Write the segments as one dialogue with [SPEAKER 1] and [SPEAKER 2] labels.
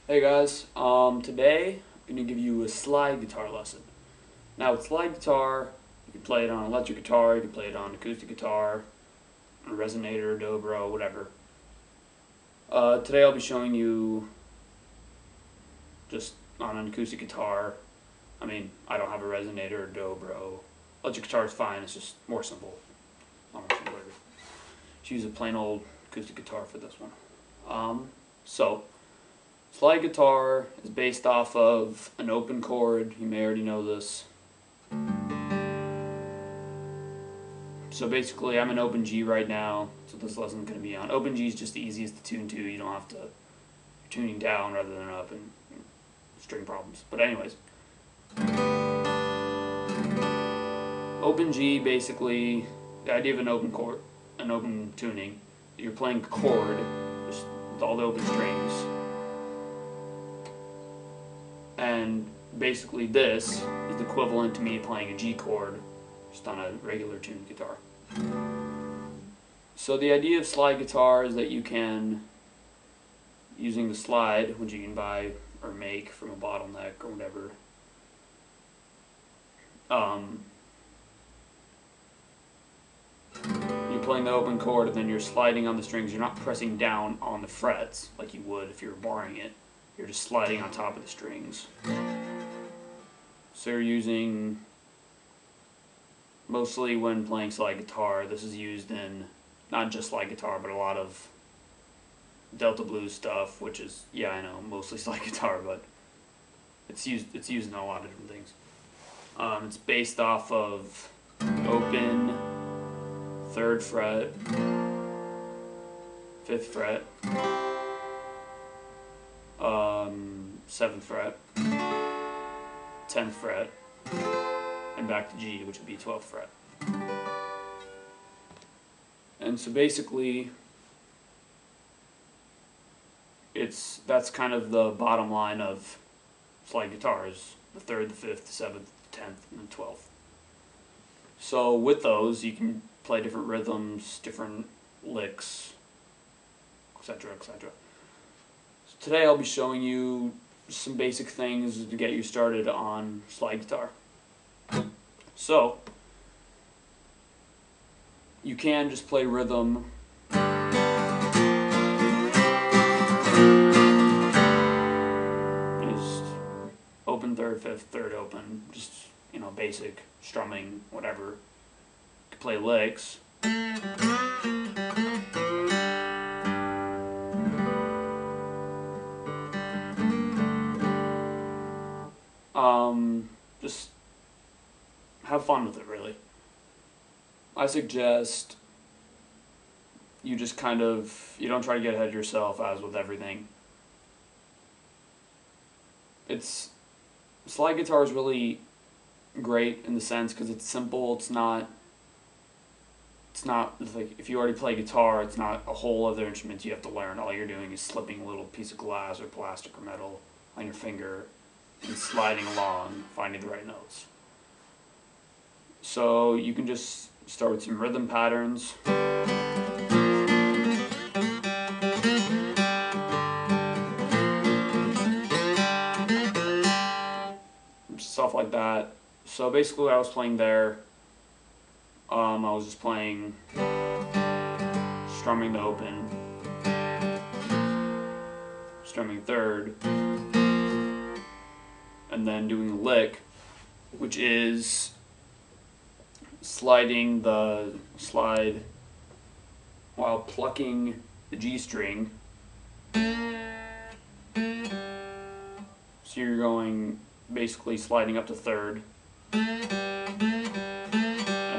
[SPEAKER 1] Hey guys, today I'm going to give you a slide guitar lesson. Now with slide guitar, you can play it on electric guitar, you can play it on acoustic guitar, a resonator, dobro, whatever. Today I'll be showing you just on an acoustic guitar. I don't have a resonator or dobro. Electric guitar is fine, it's just more simple. Just use a plain old acoustic guitar for this one. Slide guitar is based off of an open chord. You may already know this. So basically I'm in open G right now, so this lesson's going to be on. Open G is just the easiest to tune to. You don't have to, you're tuning down rather than up and string problems. But anyways. Open G, basically, the idea of an open chord, an open tuning, you're playing a chord just with all the open strings. And basically this is equivalent to me playing a G chord just on a regular tuned guitar. So the idea of slide guitar is that you can, using the slide, which you can buy or make from a bottleneck or whatever, you're playing the open chord and then you're sliding on the strings. You're not pressing down on the frets like you would if you were barring it. You're just sliding on top of the strings. So you're using, mostly when playing slide guitar, this is used in not just slide guitar, but a lot of Delta blues stuff, which is, yeah, I know, mostly slide guitar, but it's used in a lot of different things. It's based off of open, 3rd fret, 5th fret, 7th fret, 10th fret, and back to G, which would be 12th fret. And so basically, that's kind of the bottom line of slide guitars: the 3rd, the 5th, the 7th, the 10th, and the 12th. So with those, you can play different rhythms, different licks, etc., etc. So today I'll be showing you some basic things to get you started on slide guitar. So you can just play rhythm. Just open 3rd, 5th, 3rd open, just, you know, basic strumming, whatever. You can play licks. Just have fun with it, really. I suggest you just you don't try to get ahead of yourself, as with everything. Slide guitar is really great in the sense because it's simple. It's not like, if you already play guitar, it's not a whole other instrument you have to learn. All you're doing is slipping a little piece of glass or plastic or metal on your finger and sliding along, finding the right notes. So you can just start with some rhythm patterns. Stuff like that. So basically I was playing there, I was just playing, strumming the open, strumming 3rd, and then doing a lick, which is sliding the slide while plucking the G string. So you're going, basically sliding up to 3rd, and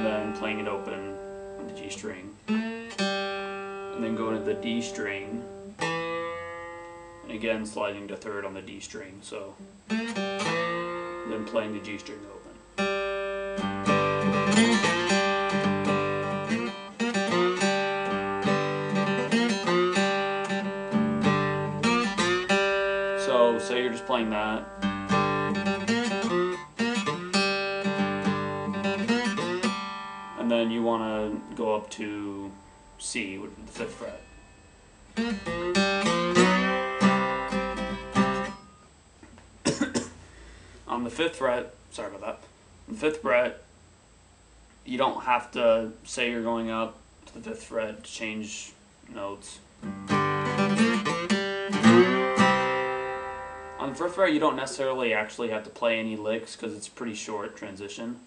[SPEAKER 1] then playing it open on the G string, and then going to the D string, and again sliding to 3rd on the D string, so then playing the G string open. So say you're just playing that, and then you want to go up to C, which is the 5th fret. on the 5th fret, sorry about that, on the 5th fret, you don't have to say you're going up to the 5th fret to change notes. On the 5th fret, you don't necessarily actually have to play any licks because it's a pretty short transition.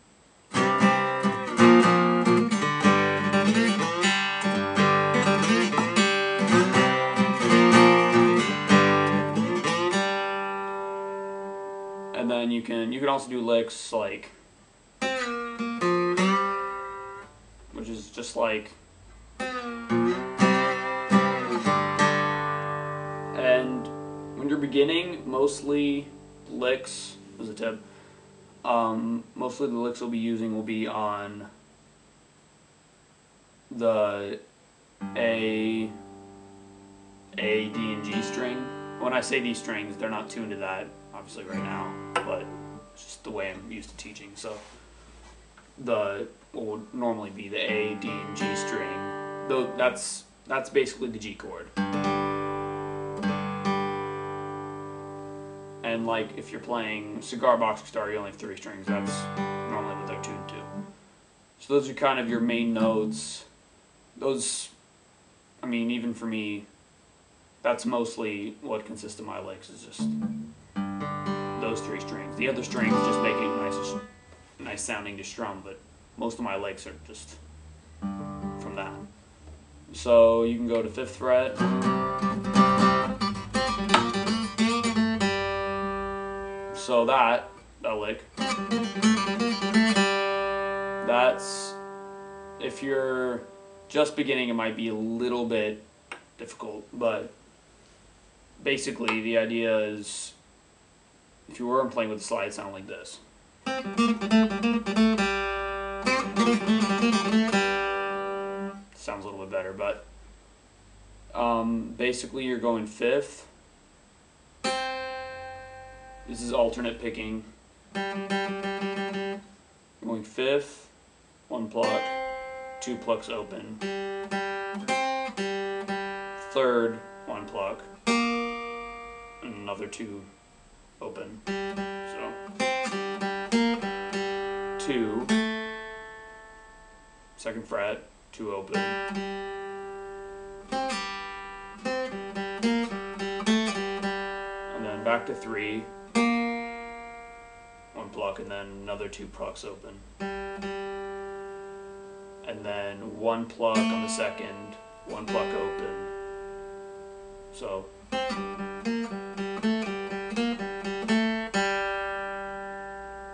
[SPEAKER 1] And then you can also do licks like, which is just like, and when you're beginning, mostly licks, as a tip, mostly the licks we'll be using will be on the A, D, and G string. When I say these strings, they're not tuned to that, obviously, right now, but it's just the way I'm used to teaching. So what would normally be the A, D, and G string, though that's basically the G chord. And like if you're playing cigar box guitar, you only have 3 strings. That's normally what they're tuned to. So those are kind of your main notes. Those, I mean, even for me, that's mostly what consists of my licks, is just those 3 strings. The other strings just make it nice sounding to strum, but most of my licks are just from that. So you can go to 5th fret. So that lick, that's, if you're just beginning, it might be a little bit difficult, but basically the idea is, if you weren't playing with the slide, sound like this. Sounds a little bit better, but basically you're going 5th. This is alternate picking. You're going 5th, 1 pluck, 2 plucks open. 3rd, 1 pluck, and another 2 open. So 2, 2nd fret, 2 open. And then back to 3. 1 pluck, and then another 2 plucks open. And then 1 pluck on the 2nd, 1 pluck open. So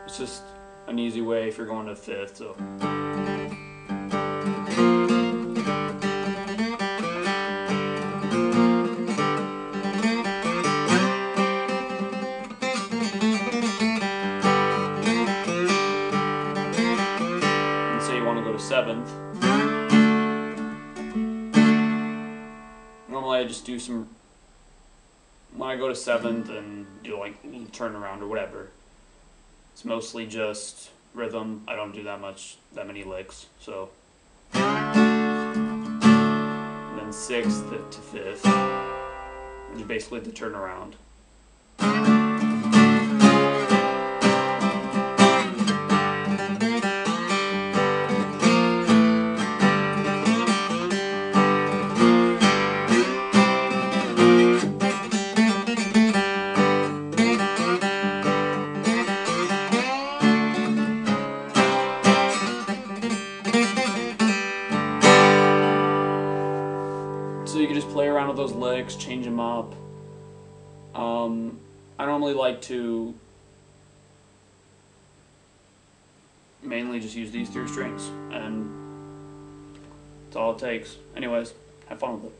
[SPEAKER 1] it's just an easy way if you're going to 5th. So go to 7th. Normally I just do some, when I go to 7th and do like a little turnaround or whatever, it's mostly just rhythm. I don't do that many licks. So and then 6th to 5th, which is basically the turnaround. So you can just play around with those licks, change them up. I normally like to mainly just use these 3 strings, and that's all it takes. Anyways, have fun with it.